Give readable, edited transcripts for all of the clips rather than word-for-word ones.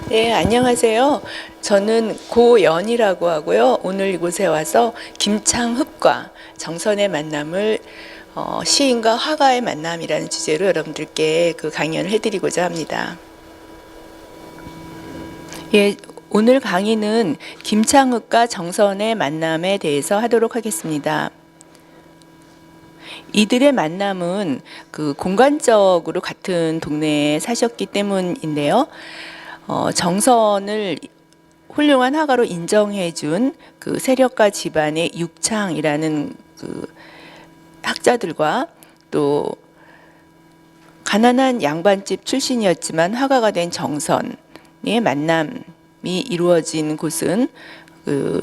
네, 안녕하세요. 저는 고연이라고 하고요. 오늘 이곳에 와서 김창흡과 정선의 만남을 시인과 화가의 만남이라는 주제로 여러분들께 그 강연을 해드리고자 합니다. 예, 오늘 강의는 김창흡과 정선의 만남에 대해서 하도록 하겠습니다. 이들의 만남은 그 공간적으로 같은 동네에 사셨기 때문인데요. 정선을 훌륭한 화가로 인정해준 그 세력가 집안의 육창이라는 그 학자들과 또 가난한 양반집 출신이었지만 화가가 된 정선의 만남이 이루어진 곳은 그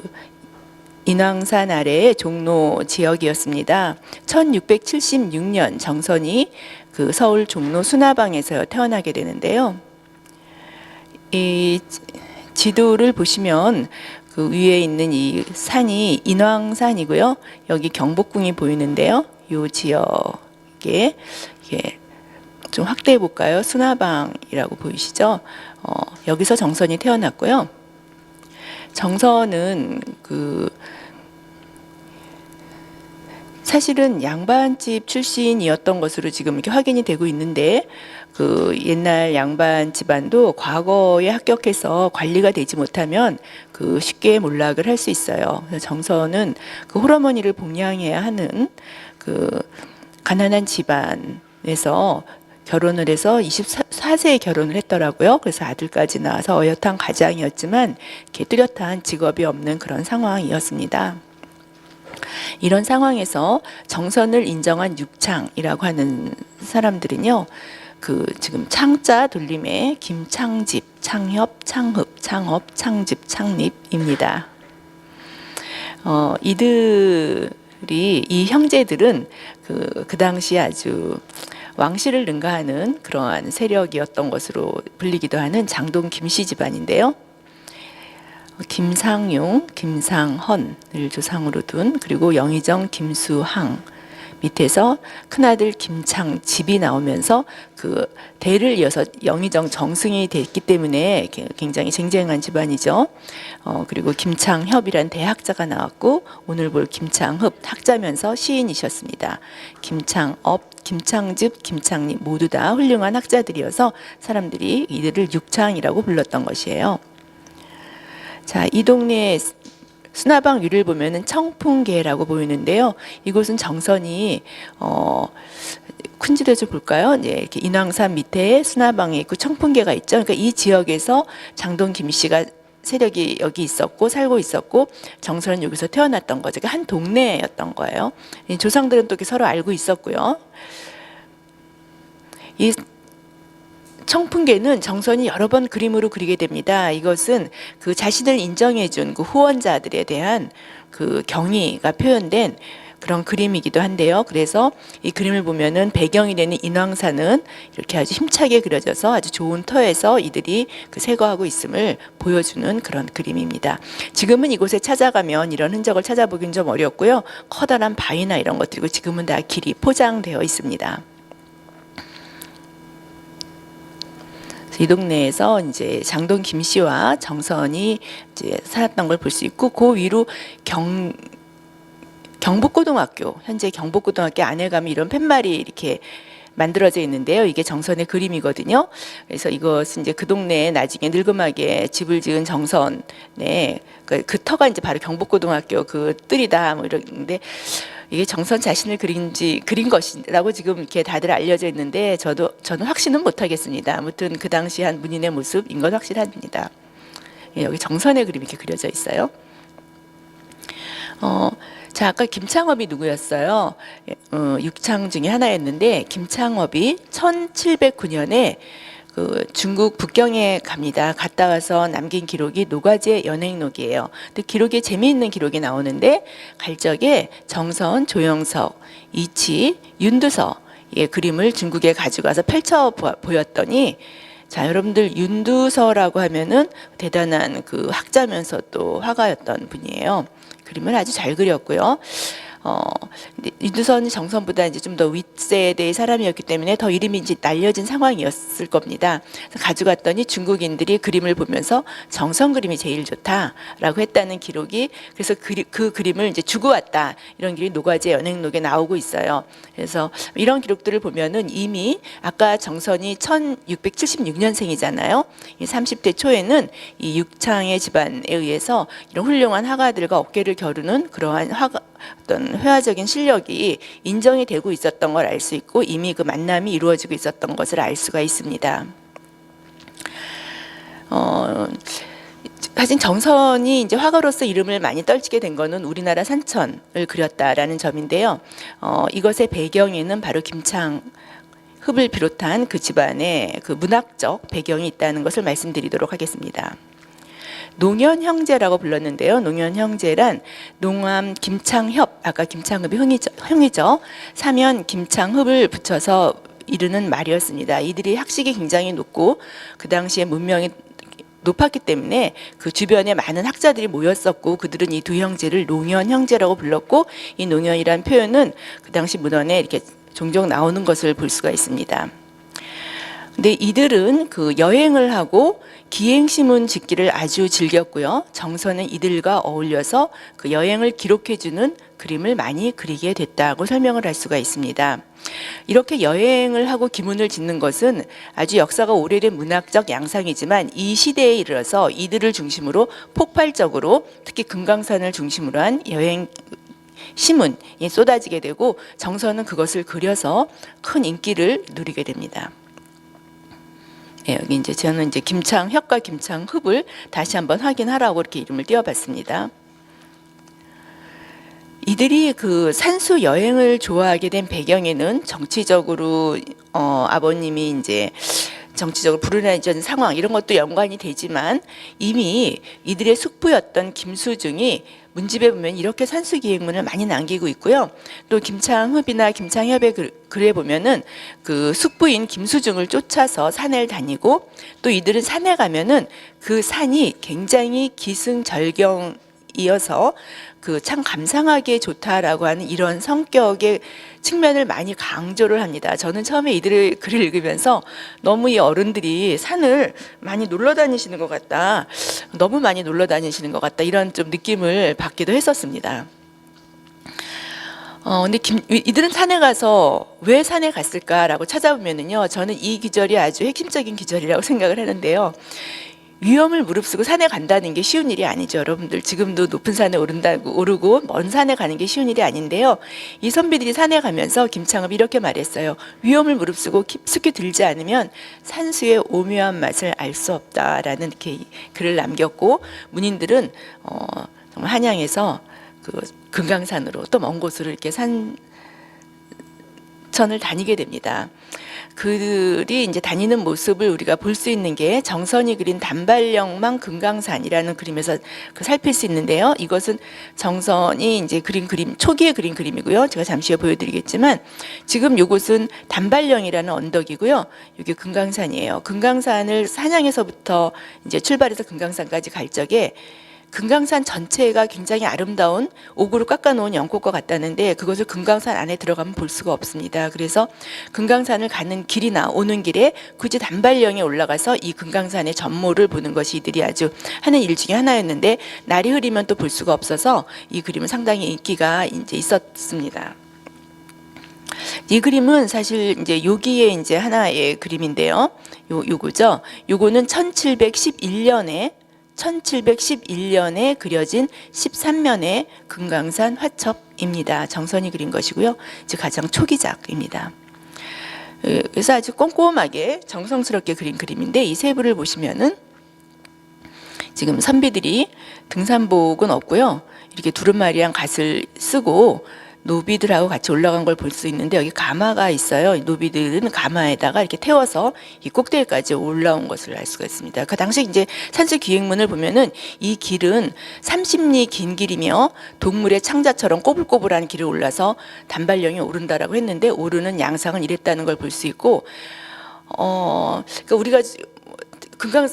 인왕산 아래의 종로 지역이었습니다. 1676년 정선이 그 서울 종로 수나방에서 태어나게 되는데요. 이 지도를 보시면 그 위에 있는 이 산이 인왕산이고요. 여기 경복궁이 보이는데요. 이 지역에 이게 좀 확대해 볼까요? 수나방이라고 보이시죠? 여기서 정선이 태어났고요. 정선은 그 사실은 양반집 출신이었던 것으로 지금 이렇게 확인이 되고 있는데 그 옛날 양반 집안도 과거에 합격해서 관리가 되지 못하면 그 쉽게 몰락을 할 수 있어요. 그래서 정선은 그 홀어머니를 봉양해야 하는 그 가난한 집안에서 결혼을 해서 24세에 결혼을 했더라고요. 그래서 아들까지 낳아서 어엿한 가장이었지만 이렇게 뚜렷한 직업이 없는 그런 상황이었습니다. 이런 상황에서 정선을 인정한 육창이라고 하는 사람들은요, 그 지금 창자 돌림의 김창집, 창협, 창흡, 창업, 창집, 창립입니다. 이들이 이 형제들은 그 당시 아주 왕실을 능가하는 그러한 세력이었던 것으로 불리기도 하는 장동 김씨 집안인데요. 김상용, 김상헌을 조상으로 둔 그리고 영의정 김수항 밑에서 큰아들 김창집이 나오면서 그 대를 이어서 영의정 정승이 됐기 때문에 굉장히 쟁쟁한 집안이죠. 그리고 김창협이라는 대학자가 나왔고 오늘 볼 김창흡 학자면서 시인이셨습니다. 김창업, 김창집, 김창립 모두 다 훌륭한 학자들이어서 사람들이 이들을 육창이라고 불렀던 것이에요. 자, 이 동네 수나방 위를 보면은 청풍계라고 보이는데요. 이곳은 정선이 큰 지도 좀 볼까요? 네, 이렇게 인왕산 밑에 수나방에 있고 청풍계가 있죠. 그러니까 이 지역에서 장동 김씨가 세력이 여기 있었고 살고 있었고 정선은 여기서 태어났던 거죠. 그러니까 한 동네였던 거예요. 조상들은 또 이렇게 서로 알고 있었고요. 이 청풍계는 정선이 여러 번 그림으로 그리게 됩니다. 이것은 그 자신을 인정해준 그 후원자들에 대한 그 경의가 표현된 그런 그림이기도 한데요. 그래서 이 그림을 보면은 배경이 되는 인왕산은 이렇게 아주 힘차게 그려져서 아주 좋은 터에서 이들이 그 세거하고 있음을 보여주는 그런 그림입니다. 지금은 이곳에 찾아가면 이런 흔적을 찾아보긴 좀 어렵고요. 커다란 바위나 이런 것들이고 지금은 다 길이 포장되어 있습니다. 이 동네에서 이제 장동 김씨와 정선이 이제 살았던 걸 볼 수 있고 그 위로 경복고등학교 현재 경복고등학교 안에 가면 이런 팻말이 이렇게 만들어져 있는데요. 이게 정선의 그림이거든요. 그래서 이것은 이제 그 동네에 나중에 늙음하게 집을 지은 정선의 그 터가 이제 바로 경복고등학교 그 뜰이다 뭐 이러는데 이게 정선 자신을 그린 것이라고 지금 이렇게 다들 알려져 있는데 저는 확신은 못 하겠습니다. 아무튼 그 당시 한 문인의 모습인 건 확실합니다. 여기 정선의 그림이 이렇게 그려져 있어요. 자, 아까 김창업이 누구였어요? 육창 중에 하나였는데 김창업이 1709년에 그 중국 북경에 갑니다. 갔다 와서 남긴 기록이 노가지의 연행록이에요. 근데 기록에 재미있는 기록이 나오는데 갈 적에 정선, 조영석, 이치, 윤두서의 그림을 중국에 가지고 와서 펼쳐 보였더니 자, 여러분들 윤두서라고 하면은 대단한 그 학자면서 또 화가였던 분이에요. 그림을 아주 잘 그렸고요. 근데 유두선이 정선보다 이제 좀 더 윗세대의 사람이었기 때문에 더 이름이 이제 날려진 상황이었을 겁니다. 그래서 가져갔더니 중국인들이 그림을 보면서 정선 그림이 제일 좋다라고 했다는 기록이, 그래서 그 그림을 이제 주고 왔다, 이런 기록이 노과제 연행록에 나오고 있어요. 그래서 이런 기록들을 보면은 이미 아까 정선이 1676년생이잖아요. 이 30대 초에는 이 육창의 집안에 의해서 이런 훌륭한 화가들과 어깨를 겨루는 그러한 어떤 회화적인 실력이 인정이 되고 있었던 걸 알 수 있고, 이미 그 만남이 이루어지고 있었던 것을 알 수가 있습니다. 사실 정선이 이제 화가로서 이름을 많이 떨치게 된 거는 우리나라 산천을 그렸다라는 점인데요. 이것의 배경에는 바로 김창흡을 비롯한 그 집안의 그 문학적 배경이 있다는 것을 말씀드리도록 하겠습니다. 농현 형제라고 불렀는데요. 농현 형제란 농암 김창협, 아까 김창흡이 형이죠. 사면 김창흡을 붙여서 이르는 말이었습니다. 이들이 학식이 굉장히 높고 그 당시에 문명이 높았기 때문에 그 주변에 많은 학자들이 모였었고, 그들은 이 두 형제를 농현 형제라고 불렀고, 이 농현이란 표현은 그 당시 문헌에 이렇게 종종 나오는 것을 볼 수가 있습니다. 근데 이들은 그 여행을 하고 기행시문 짓기를 아주 즐겼고요. 정선은 이들과 어울려서 그 여행을 기록해주는 그림을 많이 그리게 됐다고 설명을 할 수가 있습니다. 이렇게 여행을 하고 기문을 짓는 것은 아주 역사가 오래된 문학적 양상이지만, 이 시대에 이르러서 이들을 중심으로 폭발적으로 특히 금강산을 중심으로 한 여행 시문이 쏟아지게 되고, 정선은 그것을 그려서 큰 인기를 누리게 됩니다. 예, 여기 이제 저는 이제 김창협과 김창흡을 다시 한번 확인하라고 이렇게 이름을 띄워봤습니다. 이들이 그 산수 여행을 좋아하게 된 배경에는 정치적으로 아버님이 이제 정치적으로 불운해진 상황, 이런 것도 연관이 되지만, 이미 이들의 숙부였던 김수중이 문집에 보면 이렇게 산수기행문을 많이 남기고 있고요. 또 김창흡이나 김창협의 글에 보면은 그 숙부인 김수중을 쫓아서 산을 다니고, 또 이들은 산에 가면은 그 산이 굉장히 기승절경이어서 그 참 감상하기에 좋다라고 하는 이런 성격의 측면을 많이 강조를 합니다. 저는 처음에 이들의 글을 읽으면서 너무 이 어른들이 산을 많이 놀러 다니시는 것 같다, 너무 많이 놀러 다니시는 것 같다, 이런 좀 느낌을 받기도 했었습니다. 근데 이들은 산에 가서 왜 산에 갔을까라고 찾아보면은요, 저는 이 기절이 아주 핵심적인 기절이라고 생각을 하는데요. 위험을 무릅쓰고 산에 간다는 게 쉬운 일이 아니죠. 여러분들 지금도 높은 산에 오르고 먼 산에 가는 게 쉬운 일이 아닌데요. 이 선비들이 산에 가면서 김창흡이 이렇게 말했어요. 위험을 무릅쓰고 깊숙이 들지 않으면 산수의 오묘한 맛을 알 수 없다라는 이렇게 글을 남겼고, 문인들은 정말 한양에서 그 금강산으로 또 먼 곳으로 이렇게 산천을 다니게 됩니다. 그들이 이제 다니는 모습을 우리가 볼 수 있는 게 정선이 그린 단발령망 금강산이라는 그림에서 살필 수 있는데요. 이것은 정선이 이제 그린 그림, 초기에 그린 그림이고요. 제가 잠시 후에 보여드리겠지만, 지금 이곳은 단발령이라는 언덕이고요. 이게 금강산이에요. 금강산을 한양에서부터 이제 출발해서 금강산까지 갈 적에 금강산 전체가 굉장히 아름다운 옥으로 깎아놓은 연꽃과 같다는데, 그것을 금강산 안에 들어가면 볼 수가 없습니다. 그래서 금강산을 가는 길이나 오는 길에 굳이 단발령에 올라가서 이 금강산의 전모를 보는 것이 이들이 아주 하는 일 중에 하나였는데, 날이 흐리면 또 볼 수가 없어서 이 그림은 상당히 인기가 이제 있었습니다. 이 그림은 사실 이제 요기의 이제 하나의 그림인데요. 요거죠. 요거는 1711년에 그려진 13면의 금강산 화첩입니다. 정선이 그린 것이고요. 이제 가장 초기작입니다. 그래서 아주 꼼꼼하게 정성스럽게 그린 그림인데, 이 세부를 보시면은 지금 선비들이 등산복은 없고요. 이렇게 두루마리랑 갓을 쓰고 노비들하고 같이 올라간 걸 볼 수 있는데, 여기 가마가 있어요. 노비들은 가마에다가 이렇게 태워서 이 꼭대기까지 올라온 것을 알 수가 있습니다. 그 당시 이제 산수 기행문을 보면은 이 길은 30리 긴 길이며 동물의 창자처럼 꼬불꼬불한 길을 올라서 단발령이 오른다라고 했는데, 오르는 양상은 이랬다는 걸 볼 수 있고, 그러니까 우리가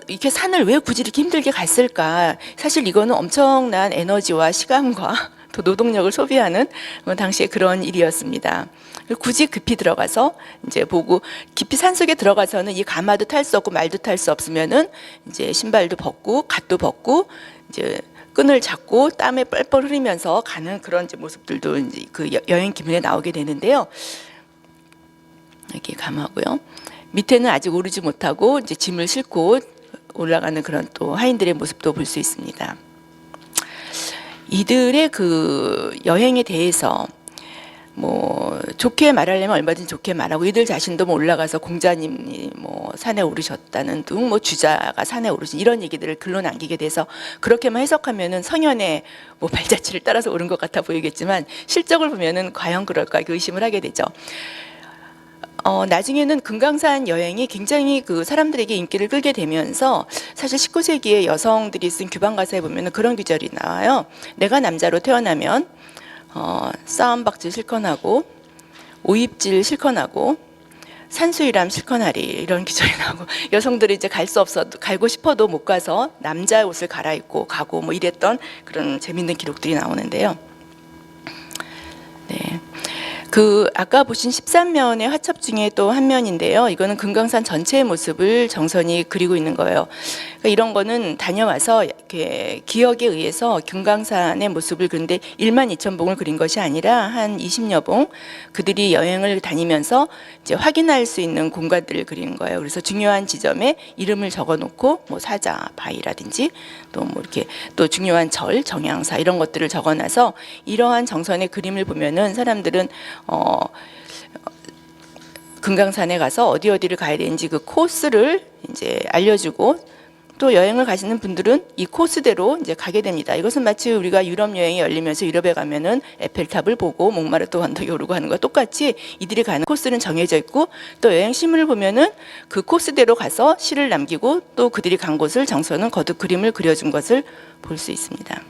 이렇게 산을 왜 굳이 이렇게 힘들게 갔을까? 사실 이거는 엄청난 에너지와 시간과 또 노동력을 소비하는 당시에 그런 일이었습니다. 굳이 급히 들어가서 이제 보고 깊이 산속에 들어가서는 이 가마도 탈 수 없고 말도 탈 수 없으면은 이제 신발도 벗고 갓도 벗고 이제 끈을 잡고 땀에 뻘뻘 흘리면서 가는 그런 이제 모습들도 이제 그 여행 기문에 나오게 되는데요. 이렇게 가마고요. 밑에는 아직 오르지 못하고 이제 짐을 싣고 올라가는 그런 또 하인들의 모습도 볼 수 있습니다. 이들의 그 여행에 대해서 뭐 좋게 말하려면 얼마든지 좋게 말하고 이들 자신도 뭐 올라가서 공자님이 뭐 산에 오르셨다는 등 뭐 주자가 산에 오르신 이런 얘기들을 글로 남기게 돼서 그렇게만 해석하면은 성현의 뭐 발자취를 따라서 오른 것 같아 보이겠지만 실적을 보면은 과연 그럴까 의심을 하게 되죠. 나중에는 금강산 여행이 굉장히 그 사람들에게 인기를 끌게 되면서 사실 19세기에 여성들이 쓴 규방 가사에 보면은 그런 구절이 나와요. 내가 남자로 태어나면 싸움박질 실컷하고 오입질 실컷하고 산수유람 실컷하리 이런 기절이 나오고 여성들이 이제 갈 수 없어도 가고 싶어도 못 가서 남자의 옷을 갈아입고 가고 뭐 이랬던 그런 재밌는 기록들이 나오는데요. 네. 그 아까 보신 13면의 화첩 중에 또 한 면인데요. 이거는 금강산 전체의 모습을 정선이 그리고 있는 거예요. 그러니까 이런 거는 다녀와서 이렇게 기억에 의해서 금강산의 모습을 그런데 12,000봉을 그린 것이 아니라 한 20여 봉 그들이 여행을 다니면서 이제 확인할 수 있는 공간들을 그리는 거예요. 그래서 중요한 지점에 이름을 적어놓고 뭐 사자, 바위라든지 또 뭐 이렇게 또 중요한 절, 정양사 이런 것들을 적어놔서 이러한 정선의 그림을 보면은 사람들은 금강산에 가서 어디를 가야 되는지 그 코스를 이제 알려주고 또 여행을 가시는 분들은 이 코스대로 이제 가게 됩니다. 이것은 마치 우리가 유럽 여행이 열리면서 유럽에 가면은 에펠탑을 보고 몽마르트 언덕에 오르고 하는 것과 똑같이 이들이 가는 코스는 정해져 있고 또 여행 시문을 보면은 그 코스대로 가서 시를 남기고 또 그들이 간 곳을 정선은 거듭 그림을 그려준 것을 볼 수 있습니다.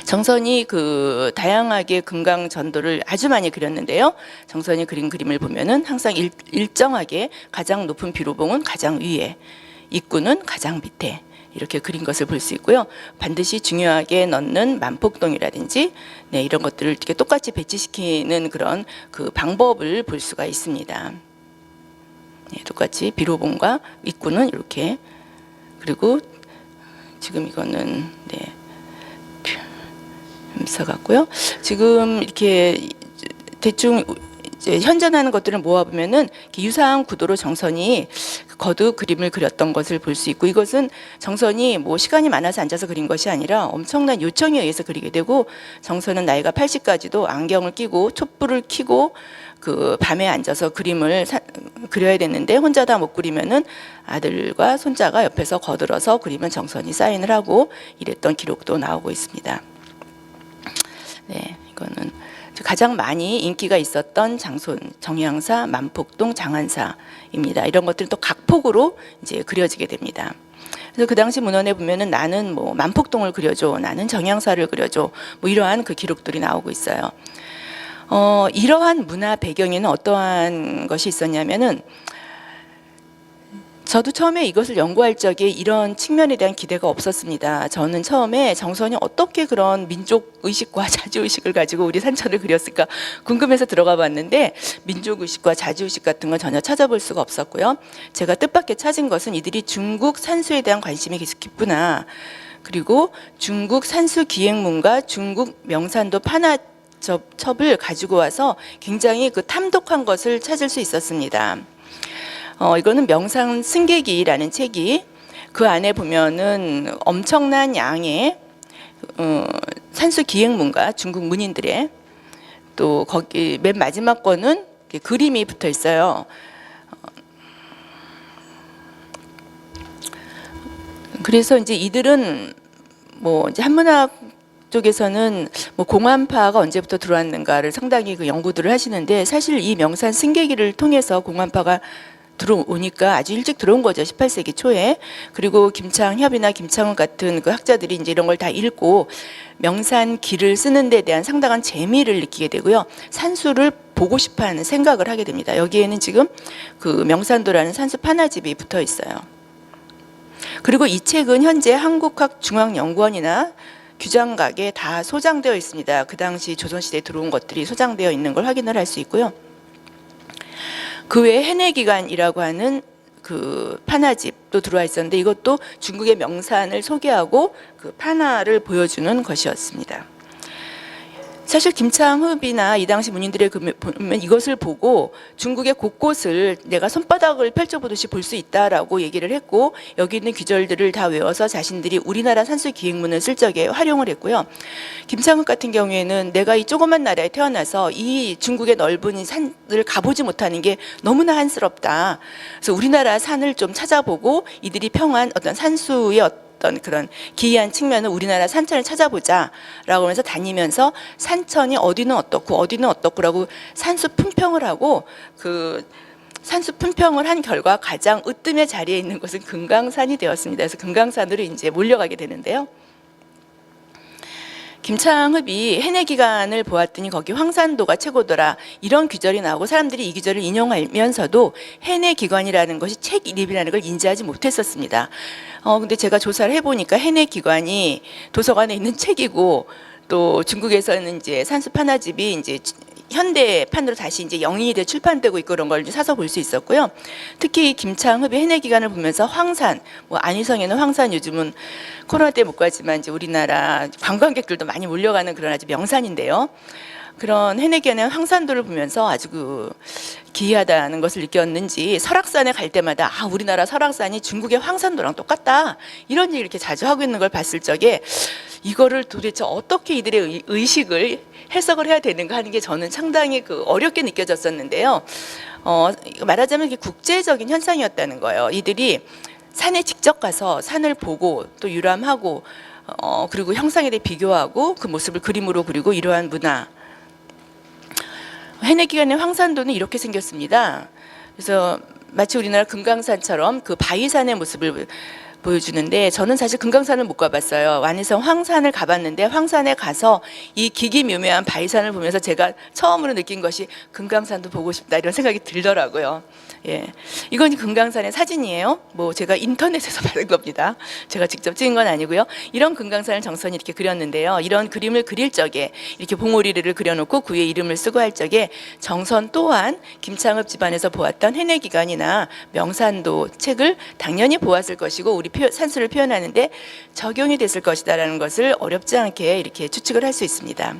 정선이 그 다양하게 금강 전도를 아주 많이 그렸는데요. 정선이 그린 그림을 보면은 항상 일정하게 가장 높은 비로봉은 가장 위에, 입구는 가장 밑에 이렇게 그린 것을 볼 수 있고요. 반드시 중요하게 넣는 만폭동이라든지 네, 이런 것들을 이렇게 똑같이 배치시키는 그런 그 방법을 볼 수가 있습니다. 네, 똑같이 비로봉과 입구는 이렇게 그리고 지금 이거는 네. 있어갖고요. 지금 이렇게 대충 이제 현존하는 것들을 모아보면은 유사한 구도로 정선이 거듭 그림을 그렸던 것을 볼 수 있고 이것은 정선이 뭐 시간이 많아서 앉아서 그린 것이 아니라 엄청난 요청에 의해서 그리게 되고 정선은 나이가 80까지도 안경을 끼고 촛불을 켜고 그 밤에 앉아서 그림을 그려야 되는데 혼자 다 못 그리면은 아들과 손자가 옆에서 거들어서 그리면 정선이 사인을 하고 이랬던 기록도 나오고 있습니다. 네, 이거는 가장 많이 인기가 있었던 장소는 정양사, 만폭동, 장안사입니다. 이런 것들은 또 각폭으로 이제 그려지게 됩니다. 그래서 그 당시 문헌에 보면은 나는 뭐 만폭동을 그려줘, 나는 정양사를 그려줘, 뭐 이러한 그 기록들이 나오고 있어요. 이러한 문화 배경에는 어떠한 것이 있었냐면은 저도 처음에 이것을 연구할 적에 이런 측면에 대한 기대가 없었습니다. 저는 처음에 정선이 어떻게 그런 민족의식과 자주의식을 가지고 우리 산천을 그렸을까 궁금해서 들어가 봤는데 민족의식과 자주의식 같은 건 전혀 찾아볼 수가 없었고요. 제가 뜻밖의 찾은 것은 이들이 중국 산수에 대한 관심이 깊구나. 그리고 중국 산수 기행문과 중국 명산도 판화첩을 가지고 와서 굉장히 그 탐독한 것을 찾을 수 있었습니다. 이거는 명산 승객이라는 책이 그 안에 보면은 엄청난 양의 산수 기행문과 중국 문인들의 또 거기 맨 마지막 거는 그림이 붙어 있어요. 그래서 이제 이들은 뭐 이제 한문학 쪽에서는 뭐 공안파가 언제부터 들어왔는가를 상당히 그 연구들을 하시는데 사실 이 명산 승계기를 통해서 공안파가 들어오니까 아주 일찍 들어온 거죠. 18세기 초에. 그리고 김창협이나 김창훈 같은 그 학자들이 이제 이런 걸 다 읽고 명산 길을 쓰는 데 대한 상당한 재미를 느끼게 되고요. 산수를 보고 싶어 하는 생각을 하게 됩니다. 여기에는 지금 그 명산도라는 산수 판화집이 붙어 있어요. 그리고 이 책은 현재 한국학중앙연구원이나 규장각에 다 소장되어 있습니다. 그 당시 조선시대에 들어온 것들이 소장되어 있는 걸 확인을 할 수 있고요. 그 외에 해내기관이라고 하는 그 판화집도 들어와 있었는데 이것도 중국의 명산을 소개하고 그 판화를 보여주는 것이었습니다. 사실 김창흡이나 이 당시 문인들의 보면 이것을 보고 중국의 곳곳을 내가 손바닥을 펼쳐보듯이 볼 수 있다라고 얘기를 했고 여기 있는 규절들을 다 외워서 자신들이 우리나라 산수 기획문을 쓸 적에 활용을 했고요. 김창흡 같은 경우에는 내가 이 조그만 나라에 태어나서 이 중국의 넓은 산을 가보지 못하는 게 너무나 한스럽다. 그래서 우리나라 산을 좀 찾아보고 이들이 평한 어떤 산수의 어떤 그런 기이한 측면을 우리나라 산천을 찾아보자라고 하면서 다니면서 산천이 어디는 어떻고 어디는 어떻고라고 산수 품평을 하고 그 산수 품평을 한 결과 가장 으뜸의 자리에 있는 곳은 금강산이 되었습니다. 그래서 금강산으로 이제 몰려가게 되는데요. 김창흡이 해내기관을 보았더니 거기 황산도가 최고더라 이런 규절이 나오고 사람들이 이 규절을 인용하면서도 해내기관이라는 것이 책 이름이라는 걸 인지하지 못했었습니다. 근데 제가 조사를 해보니까 해내기관이 도서관에 있는 책이고 또 중국에서는 이제 산수 판화집이 이제 현대판으로 다시 이제 영인이 돼 출판되고 있고 그런 걸 이제 사서 볼 수 있었고요. 특히 김창흡의 해내기관을 보면서 황산, 뭐 안희성에는 황산 요즘은 코로나 때 못 가지만 이제 우리나라 관광객들도 많이 몰려가는 그런 아주 명산인데요. 그런 해내기관의 황산도를 보면서 아주 그 기이하다는 것을 느꼈는지 설악산에 갈 때마다 아 우리나라 설악산이 중국의 황산도랑 똑같다 이런 얘기를 이렇게 자주 하고 있는 걸 봤을 적에 이거를 도대체 어떻게 이들의 의식을 해석을 해야 되는가 하는 게 저는 상당히 그 어렵게 느껴졌었는데요. 말하자면 이게 국제적인 현상이었다는 거예요. 이들이 산에 직접 가서 산을 보고 또 유람하고 그리고 형상에 대해 비교하고 그 모습을 그림으로 그리고 이러한 문화. 해내기관의 황산도는 이렇게 생겼습니다. 그래서 마치 우리나라 금강산처럼 그 바위산의 모습을 보여주는데 저는 사실 금강산을 못 가봤어요. 완해성 황산을 가봤는데 황산에 가서 이 기기묘묘한 바위산을 보면서 제가 처음으로 느낀 것이 금강산도 보고 싶다 이런 생각이 들더라고요. 예, 이건 금강산의 사진이에요. 뭐 제가 인터넷에서 받은 겁니다. 제가 직접 찍은 건 아니고요. 이런 금강산을 정선이 이렇게 그렸는데요. 이런 그림을 그릴 적에 이렇게 봉오리를 그려놓고 그 위에 이름을 쓰고 할 적에 정선 또한 김창흡 집안에서 보았던 해내기관이나 명산도 책을 당연히 보았을 것이고 우리 산수를 표현하는데 적용이 됐을 것이다라는 것을 어렵지 않게 이렇게 추측을 할 수 있습니다.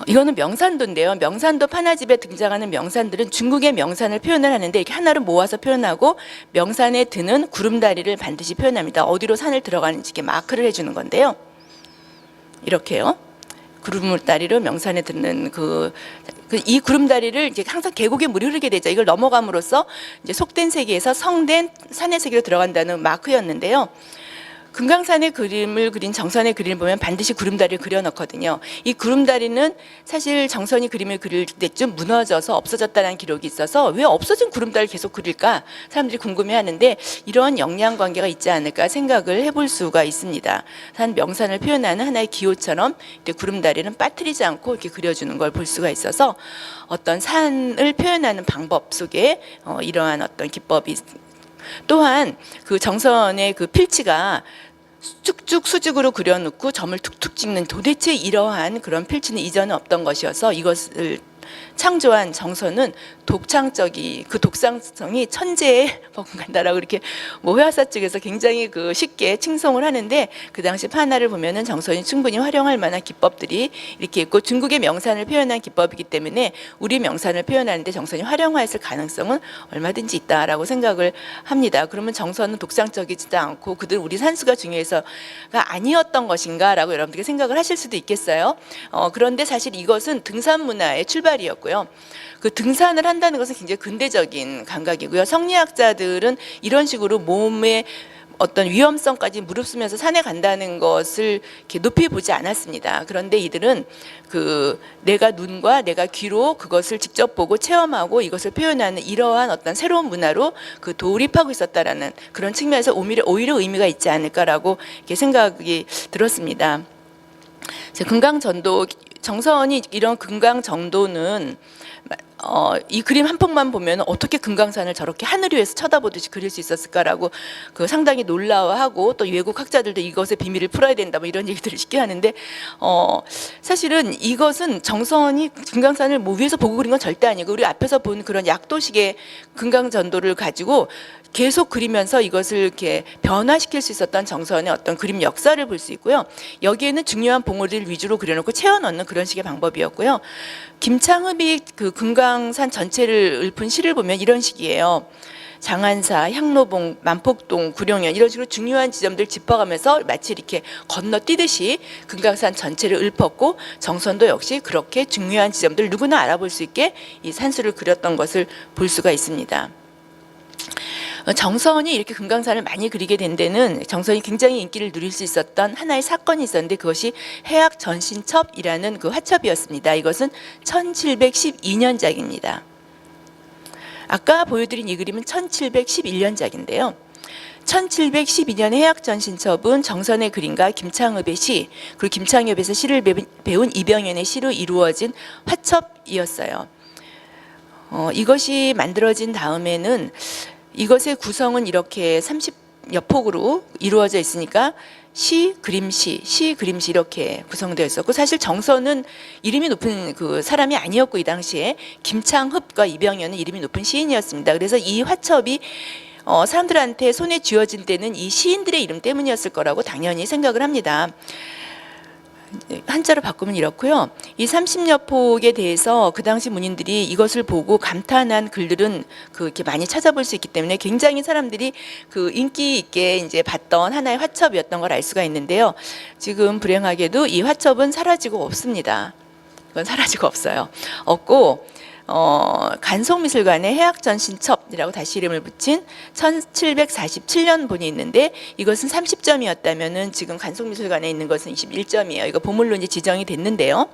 이거는 명산도인데요. 명산도 판화집에 등장하는 명산들은 중국의 명산을 표현을 하는데 이렇게 하나로 모아서 표현하고 명산에 드는 구름다리를 반드시 표현합니다. 어디로 산을 들어가는지 이렇게 마크를 해주는 건데요. 이렇게요. 구름다리로 명산에 드는 이 구름다리를 이제 항상 계곡에 물이 흐르게 되죠. 이걸 넘어감으로써 이제 속된 세계에서 성된 산의 세계로 들어간다는 마크였는데요. 금강산의 그림을 그린 정선의 그림을 보면 반드시 구름다리를 그려놓거든요. 이 구름다리는 사실 정선이 그림을 그릴 때쯤 무너져서 없어졌다는 기록이 있어서 왜 없어진 구름다리를 계속 그릴까 사람들이 궁금해하는데 이런 역량관계가 있지 않을까 생각을 해볼 수가 있습니다. 산 명산을 표현하는 하나의 기호처럼 구름다리는 빠뜨리지 않고 이렇게 그려주는 걸 볼 수가 있어서 어떤 산을 표현하는 방법 속에 이러한 어떤 기법이 또한 그 정선의 그 필치가 쭉쭉 수직으로 그려놓고 점을 툭툭 찍는 도대체 이러한 그런 필치는 이전에 없던 것이어서 이것을 창조한 정선은 그 독창성이 천재의 버금간다라고 이렇게 뭐 회화사 측에서 굉장히 그 쉽게 칭송을 하는데 그 당시 판화를 보면은 정선이 충분히 활용할 만한 기법들이 이렇게 있고 중국의 명산을 표현한 기법이기 때문에 우리 명산을 표현하는데 정선이 활용했을 가능성은 얼마든지 있다라고 생각을 합니다. 그러면 정선은 독창적이지도 않고 그들 우리 산수가 중요해서가 아니었던 것인가라고 여러분들이 생각을 하실 수도 있겠어요. 그런데 사실 이것은 등산 문화의 출발이었고요. 그 등산을 한다는 것은 굉장히 근대적인 감각이고요. 성리학자들은 이런 식으로 몸의 어떤 위험성까지 무릅쓰면서 산에 간다는 것을 이렇게 높이 보지 않았습니다. 그런데 이들은 내가 눈과 내가 귀로 그것을 직접 보고 체험하고 이것을 표현하는 이러한 어떤 새로운 문화로 돌입하고 있었다라는 그런 측면에서 오히려 의미가 있지 않을까라고 이렇게 생각이 들었습니다. 금강전도 정선이 이런 금강정도는 이 그림 한 폭만 보면 어떻게 금강산을 저렇게 하늘 위에서 쳐다보듯이 그릴 수 있었을까라고 그 상당히 놀라워하고, 또 외국 학자들도 이것의 비밀을 풀어야 된다 뭐 이런 얘기들을 쉽게 하는데, 사실은 이것은 정선이 금강산을 뭐 위에서 보고 그린 건 절대 아니고, 우리 앞에서 본 그런 약도식의 금강전도를 가지고 계속 그리면서 이것을 이렇게 변화시킬 수 있었던 정선의 어떤 그림 역사를 볼 수 있고요. 여기에는 중요한 봉우리를 위주로 그려놓고 채워 넣는 그런 식의 방법이었고요. 김창흡이 그 금강산 전체를 읊은 시를 보면 이런 식이에요. 장안사, 향로봉, 만폭동, 구룡현 이런 식으로 중요한 지점들 짚어가면서 마치 이렇게 건너뛰듯이 금강산 전체를 읊었고, 정선도 역시 그렇게 중요한 지점들 누구나 알아볼 수 있게 이 산수를 그렸던 것을 볼 수가 있습니다. 정선이 이렇게 금강산을 많이 그리게 된 데는 정선이 굉장히 인기를 누릴 수 있었던 하나의 사건이 있었는데, 그것이 해악 전신첩이라는 그 화첩이었습니다. 이것은 1712년작입니다. 아까 보여드린 이 그림은 1711년작인데요. 1712년 해악전신첩은 정선의 그림과 김창흡의 시, 그리고 김창흡에서 시를 배운 이병현의 시로 이루어진 화첩이었어요. 이것이 만들어진 다음에는 이것의 구성은 이렇게 30여 폭으로 이루어져 있으니까 시, 그림시, 시, 그림시 이렇게 구성되어 있었고, 사실 정선은 이름이 높은 그 사람이 아니었고, 이 당시에 김창흡과 이병현은 이름이 높은 시인이었습니다. 그래서 이 화첩이 사람들한테 손에 쥐어진 때는 이 시인들의 이름 때문이었을 거라고 당연히 생각을 합니다. 한자로 바꾸면 이렇고요. 이 30여 폭에 대해서 그 당시 문인들이 이것을 보고 감탄한 글들은 이렇게 많이 찾아볼 수 있기 때문에 굉장히 사람들이 그 인기 있게 이제 봤던 하나의 화첩이었던 걸 알 수가 있는데요. 지금 불행하게도 이 화첩은 사라지고 없습니다. 그건 사라지고 없어요. 없고, 간송미술관의 해악전신첩이라고 다시 이름을 붙인 1747년 본이 있는데, 이것은 30점이었다면은 지금 간송미술관에 있는 것은 21점이에요. 이거 보물로 이제 지정이 됐는데요.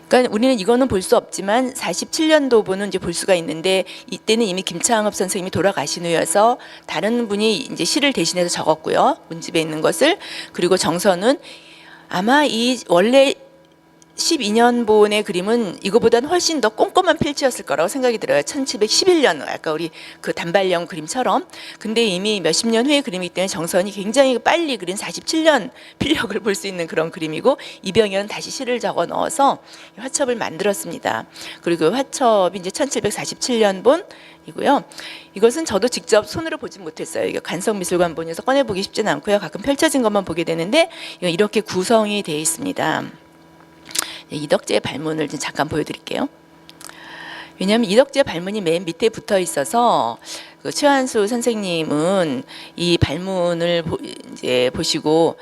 그러니까 우리는 이거는 볼 수 없지만 47년도본은 이제 볼 수가 있는데, 이때는 이미 김창흡 선생님이 돌아가신 후여서 다른 분이 이제 시를 대신해서 적었고요. 문집에 있는 것을. 그리고 정선은 아마 이 원래 12년본의 그림은 이거보다는 훨씬 더 꼼꼼한 필지였을 거라고 생각이 들어요. 1711년, 아까 우리 그 단발령 그림처럼. 근데 이미 몇십 년 후의 그림이기 때문에 정선이 굉장히 빨리 그린 47년 필력을 볼 수 있는 그런 그림이고, 이병현은 다시 시를 적어 넣어서 화첩을 만들었습니다. 그리고 그 화첩이 이제 1747년본이고요. 이것은 저도 직접 손으로 보진 못했어요. 이게 간성미술관본에서 꺼내보기 쉽지는 않고요. 가끔 펼쳐진 것만 보게 되는데, 이렇게 구성이 되어 있습니다. 이덕재의 발문을 좀 잠깐 보여드릴게요. 왜냐하면 이덕재 발문이 맨 밑에 붙어 있어서 그 최한수 선생님은 이 발문을 이제 보시고,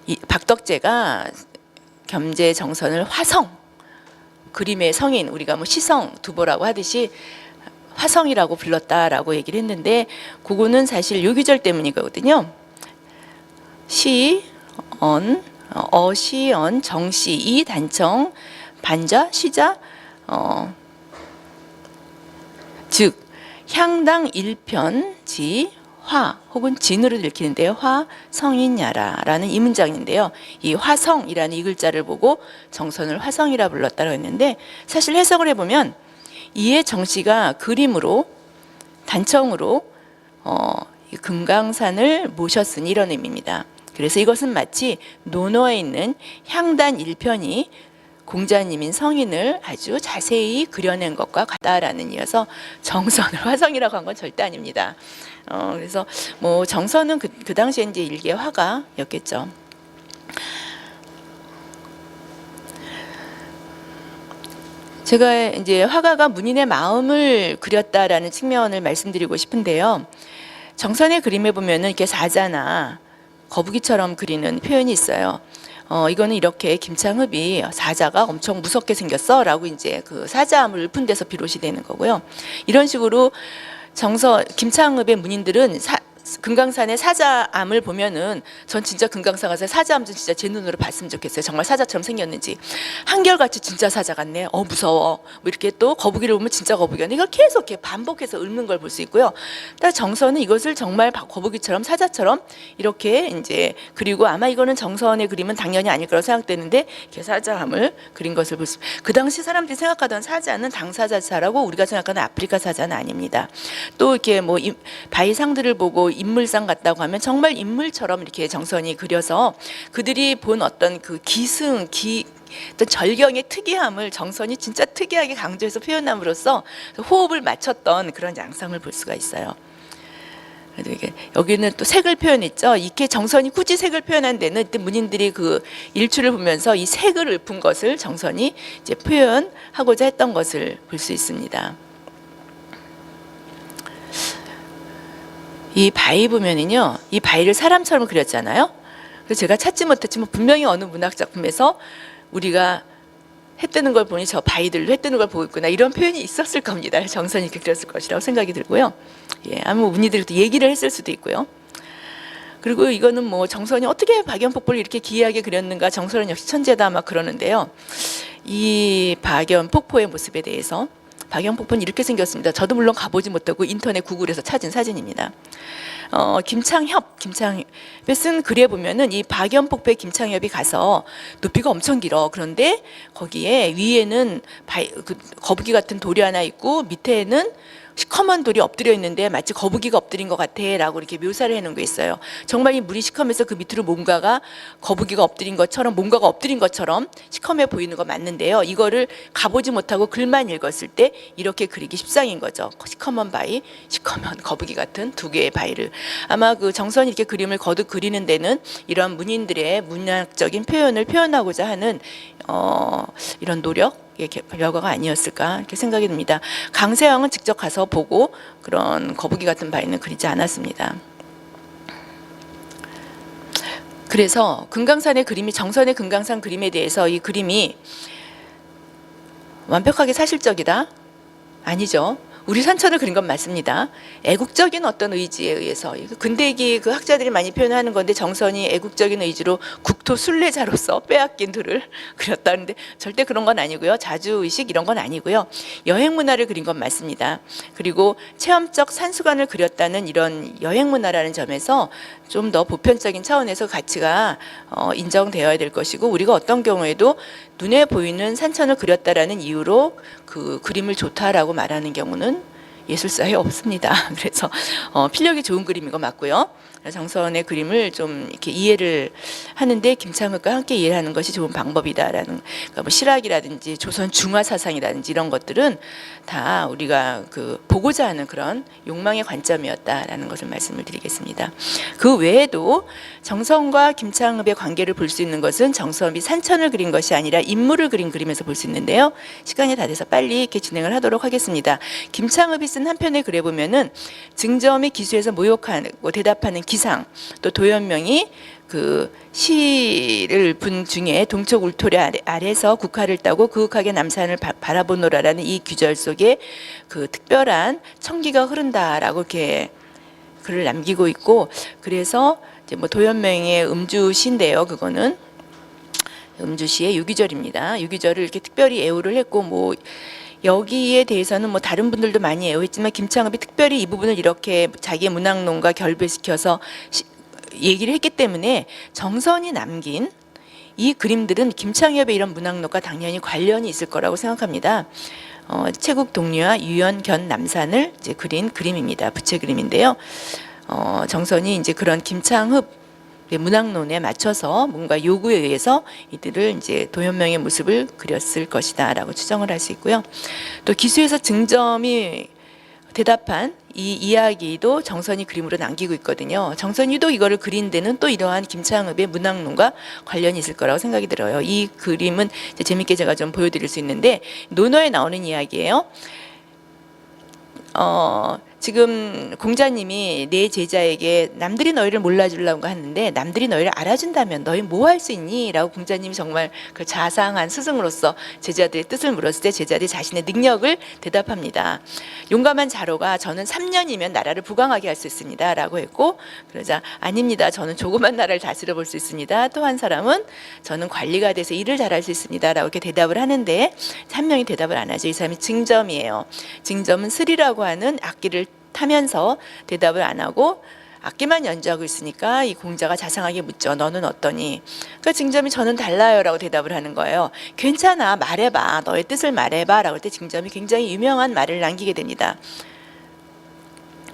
이 박덕재가 겸재 정선을 화성, 그림의 성인, 우리가 뭐 시성, 두보라고 하듯이 화성이라고 불렀다라고 얘기를 했는데, 그거는 사실 요기절 때문이거든요. 시, 어시언, 정시, 이 단청, 반자, 시자, 즉 향당 일편지 화 혹은 진으로 읽히는데요. 화 성인야라라는 이 문장인데요. 이 화성이라는 이 글자를 보고 정선을 화성이라 불렀다고 했는데, 사실 해석을 해보면 이에 정씨가 그림으로 단청으로 금강산을 모셨으니 이런 의미입니다. 그래서 이것은 마치 논어에 있는 향단 1편이 공자님인 성인을 아주 자세히 그려낸 것과 같다라는 이어서 정선을 화성이라고 한 건 절대 아닙니다. 그래서 뭐 정선은 그 당시에 이제 일개 화가였겠죠. 제가 이제 화가가 문인의 마음을 그렸다라는 측면을 말씀드리고 싶은데요. 정선의 그림에 보면은 이렇게 사자나 거북이처럼 그리는 표현이 있어요. 이거는 이렇게 김창흡이 사자가 엄청 무섭게 생겼어 라고 이제 그 사자함을 읊은 데서 비롯이 되는 거고요. 이런 식으로 김창흡의 문인들은 금강산의 사자암을 보면은 전 진짜 금강산 가서 사자암 좀 진짜 제 눈으로 봤으면 좋겠어요. 정말 사자처럼 생겼는지. 한결같이 진짜 사자 같네. 무서워. 뭐 이렇게 또 거북이를 보면 진짜 거북이네. 이걸 계속 이렇게 반복해서 읊는 걸 볼 수 있고요. 또 정선은 이것을 정말 거북이처럼 사자처럼 이렇게 이제 그리고 아마 이거는 정선의 그림은 당연히 아닐 거라고 생각되는데 이렇게 사자암을 그린 것을 볼 수. 그 당시 사람들이 생각하던 사자는 당사자사라고 우리가 생각하는 아프리카 사자는 아닙니다. 또 이렇게 뭐 바위 상들을 보고 인물상 같다고 하면 정말 인물처럼 이렇게 정선이 그려서 그들이 본 어떤 그 어떤 절경의 특이함을 정선이 진짜 특이하게 강조해서 표현함으로써 호흡을 맞췄던 그런 양상을 볼 수가 있어요. 여기는 또 색을 표현했죠. 이렇게 정선이 굳이 색을 표현한 데는 문인들이 그 일출을 보면서 이 색을 읊은 것을 정선이 이제 표현하고자 했던 것을 볼 수 있습니다. 이 바위 보면은요, 이 바위를 사람처럼 그렸잖아요. 그래서 제가 찾지 못했지만 분명히 어느 문학 작품에서 우리가 해 뜨는 걸 보니 저 바위들로 해 뜨는 걸 보고 있구나 이런 표현이 있었을 겁니다. 정선이 이렇게 그렸을 것이라고 생각이 들고요. 예, 아무 문의들이 또 얘기를 했을 수도 있고요. 그리고 이거는 뭐 정선이 어떻게 박연폭포를 이렇게 기이하게 그렸는가, 정선은 역시 천재다 막 그러는데요. 이 박연폭포의 모습에 대해서, 박연폭포는 이렇게 생겼습니다. 저도 물론 가보지 못하고 인터넷 구글에서 찾은 사진입니다. 김창협에 쓴 글에 보면은 이 박연폭포에 김창협이 가서 높이가 엄청 길어. 그런데 거기에 위에는 거북이 같은 돌이 하나 있고 밑에는 시커먼 돌이 엎드려 있는데 마치 거북이가 엎드린 것 같아 라고 이렇게 묘사를 해놓은 게 있어요. 정말 이 물이 시커면서 그 밑으로 뭔가가 거북이가 엎드린 것처럼, 뭔가가 엎드린 것처럼 시커매 보이는 거 맞는데요. 이거를 가보지 못하고 글만 읽었을 때 이렇게 그리기 십상인 거죠. 시커먼 바위, 시커먼 거북이 같은 두 개의 바위를. 아마 그 정선이 이렇게 그림을 거듭 그리는 데는 이런 문인들의 문학적인 표현을 표현하고자 하는 이런 노력, 결과가 아니었을까 이렇게 생각이 듭니다. 강세왕은 직접 가서 보고 그런 거북이 같은 바위는 그리지 않았습니다. 그래서 금강산의 그림이, 정선의 금강산 그림에 대해서 이 그림이 완벽하게 사실적이다? 아니죠. 우리 산천을 그린 건 맞습니다. 애국적인 어떤 의지에 의해서, 근대기 그 학자들이 많이 표현하는 건데 정선이 애국적인 의지로 국토 순례자로서 빼앗긴 들을 그렸다는데 절대 그런 건 아니고요. 자주의식 이런 건 아니고요. 여행 문화를 그린 건 맞습니다. 그리고 체험적 산수관을 그렸다는 이런 여행 문화라는 점에서 좀 더 보편적인 차원에서 가치가 인정되어야 될 것이고, 우리가 어떤 경우에도 눈에 보이는 산천을 그렸다라는 이유로 그 그림을 좋다라고 말하는 경우는 예술사에 없습니다. 그래서 필력이 좋은 그림인 거 맞고요. 정선의 그림을 좀 이렇게 이해를 하는데 김창흑과 함께 이해를 하는 것이 좋은 방법이다라는, 그러니까 뭐 실학이라든지 조선 중화 사상이라든지 이런 것들은 다 우리가 그 보고자 하는 그런 욕망의 관점이었다라는 것을 말씀을 드리겠습니다. 그 외에도 정선과 김창흡의 관계를 볼 수 있는 것은 정선이 산천을 그린 것이 아니라 인물을 그린 그림에서 볼 수 있는데요. 시간이 다 돼서 빨리 이렇게 진행을 하도록 하겠습니다. 김창흡이 쓴 한 편의 글에 보면은 증점의 기수에서 모욕하고 대답하는 기상, 또 도연명이 그 시를 분 중에 동쪽 울토리 아래서 국화를 따고 그윽하게 남산을 바라보노라라는 이 규절 속에 그 특별한 청기가 흐른다라고 이렇게 글을 남기고 있고, 그래서 이제 뭐 도연명의 음주시인데요. 그거는 음주시의 유기절입니다. 유기절을 이렇게 특별히 애호를 했고, 뭐 여기에 대해서는 뭐 다른 분들도 많이 애호했지만 김창흡이 특별히 이 부분을 이렇게 자기의 문학론과 결부시켜서 얘기를 했기 때문에 정선이 남긴 이 그림들은 김창엽의 이런 문학론과 당연히 관련이 있을 거라고 생각합니다. 채국 동리와 유연견 남산을 이제 그린 그림입니다. 부채 그림인데요. 정선이 이제 그런 김창흡 문학론에 맞춰서 뭔가 요구에 의해서 이들을 이제 도연명의 모습을 그렸을 것이다라고 추정을 할 수 있고요. 또 기수에서 증점이 대답한 이 이야기도 정선이 그림으로 남기고 있거든요. 정선이도 이거를 그린 데는 또 이러한 김창흡의 문학론과 관련이 있을 거라고 생각이 들어요. 이 그림은 이제 재밌게 제가 좀 보여드릴 수 있는데 논어에 나오는 이야기예요. 지금 공자님이 내 제자에게 남들이 너희를 몰라주려고 하는데 남들이 너희를 알아준다면 너희 뭐 할 수 있니? 라고 공자님이 정말 그 자상한 스승으로서 제자들의 뜻을 물었을 때 제자들이 자신의 능력을 대답합니다. 용감한 자로가 저는 3년이면 나라를 부강하게 할 수 있습니다 라고 했고, 그러자 아닙니다, 저는 조그만 나라를 다스려 볼 수 있습니다. 또 한 사람은 저는 관리가 돼서 일을 잘할 수 있습니다 라고 이렇게 대답을 하는데, 한 명이 대답을 안 하죠. 이 사람이 증점이에요. 증점은 스리라고 하는 악기를 타면서 대답을 안 하고 악기만 연주하고 있으니까 이 공자가 자상하게 묻죠. 너는 어떠니? 그러니까 증점이 저는 달라요 라고 대답을 하는 거예요. 괜찮아, 말해봐, 너의 뜻을 말해봐 라고 할 때 증점이 굉장히 유명한 말을 남기게 됩니다.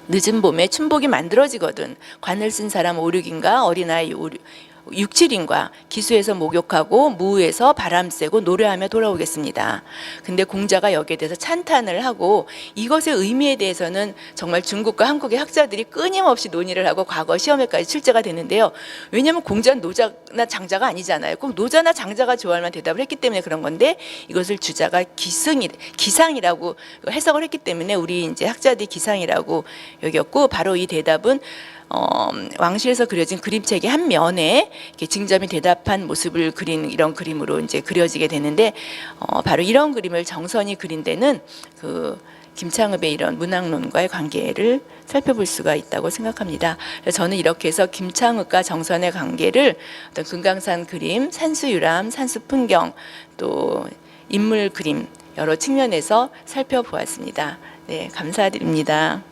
늦은 봄에 춘복이 만들어지거든 관을 쓴 사람 오륙인가 어린아이 6, 7인과 기수에서 목욕하고 무에서 바람 쐬고 노래하며 돌아오겠습니다. 근데 공자가 여기에 대해서 찬탄을 하고 이것의 의미에 대해서는 정말 중국과 한국의 학자들이 끊임없이 논의를 하고 과거 시험에까지 출제가 되는데요. 왜냐하면 공자는 노자나 장자가 아니잖아요. 꼭 노자나 장자가 좋아할 만한 대답을 했기 때문에 그런 건데, 이것을 주자가 기상이라고 해석을 했기 때문에 우리 이제 학자들이 기상이라고 여겼고, 바로 이 대답은 왕실에서 그려진 그림책의 한 면에 이렇게 증점이 대답한 모습을 그린 이런 그림으로 이제 그려지게 되는데, 바로 이런 그림을 정선이 그린 데는 그 김창읍의 이런 문학론과의 관계를 살펴볼 수가 있다고 생각합니다. 그래서 저는 이렇게 해서 김창읍과 정선의 관계를 어떤 금강산 그림, 산수유람, 산수 풍경, 또 인물 그림 여러 측면에서 살펴보았습니다. 네, 감사드립니다.